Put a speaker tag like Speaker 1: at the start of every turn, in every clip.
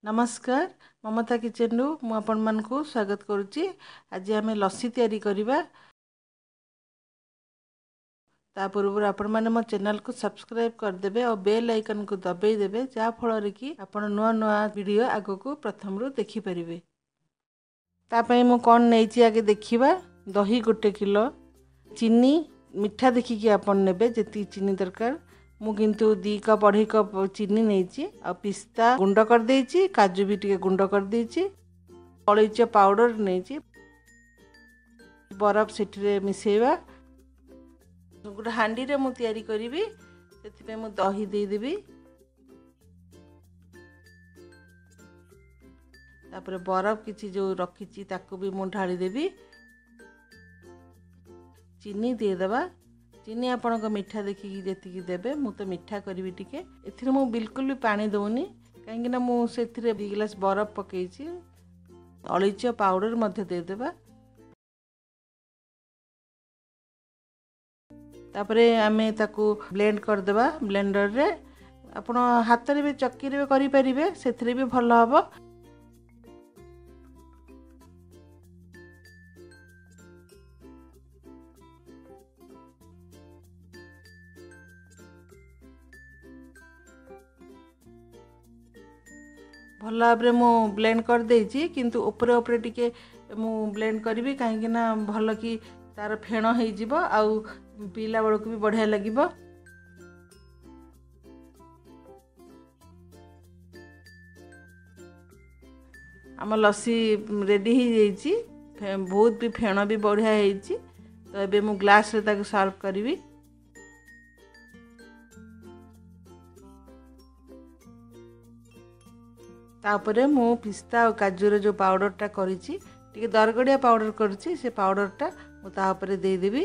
Speaker 1: नमस्कार ममता किचन रु मु आपण मानकु स्वागत करुच्ची। आज आम लस्सी तैयारी करिबा। ता पूर्व आपण माने मो चैनल को सब्सक्राइब कर देबे और बेल आइकन को दबाई देबे जा फल कि आपण नुआ नुआ वीडियो आगो को प्रथम रु देखि परिबे। ता पई मु कोन नैची आगे देखिबा। दही 1 किलो, चीनी मिठा देखि कि आपण नेबे जेती चीनी दरकार। मु किंतु 2 कप 2.5 कप चीनी नेची आ पिस्ता गुंड कर देची, काजू भी टिके गुंड कर देची, अलैच पाउडर नेची, बरफ सेठरे मिसेबा। गोटे हांडी रे मु तैयारी करिवि, सेति पे मु दही दे देबी। तापर बरफ किछि जो रखिछि ताको भी मु ढाली देबी। चीनी दे देबा। चीनी आपण को मीठा देखिकी जेतिकी देबे। मु तो मीठा करिवि टिके। एथिरे मु बिल्कुल भी पानी दउनी काहेकि ना मु सेथिरे 2 गिलास बरफ पकेइछि। अलैच पाउडर मध्ये दे देबा। तापरे आमे ताकू ब्लेंड कर देबा ब्लेंडर रे। आपण हाथ रे भी चक्की रे करि परिबे, सेथिरे भी भलो हबो। भल भाव मु ब्लेंड कर देछि, किंतु ऊपर ऊपर टिके मु ब्लेंड करिवि काहेकि ना भल कि तार फेण हो जिवो आउ पीला बेलू भी बढ़िया लगिवो। आम लस्सी रेडी हो जाइछि। बहुत भी फेण भी बढ़िया होइछि। तो एबे मु ग्लास रे ताको सर्व करिवि। तापरे मु पिस्ता और काजूर जो पाउडरटा करिछि टिके दरगड़िया पाउडर करिछि, से पाउडरटा मु ता ऊपर दे देबी।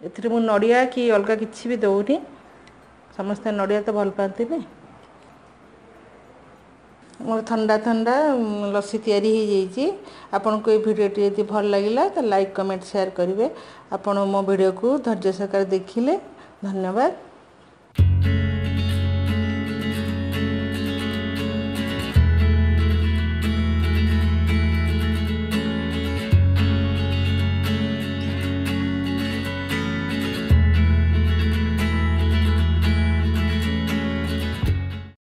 Speaker 1: एथिरे मु नडिया कि अलगा किछि भी दउनी, समस्त नडिया तो भल पाती ने। मोर ठंडा ठंडा लस्सी तैयारी हो जाइछि। आपन को ए वीडियोटी यदि भल लागिला तो लाइक कमेंट शेयर करिवे। आपन मो वीडियो को धैर्य सहकार देखिले धन्यवाद।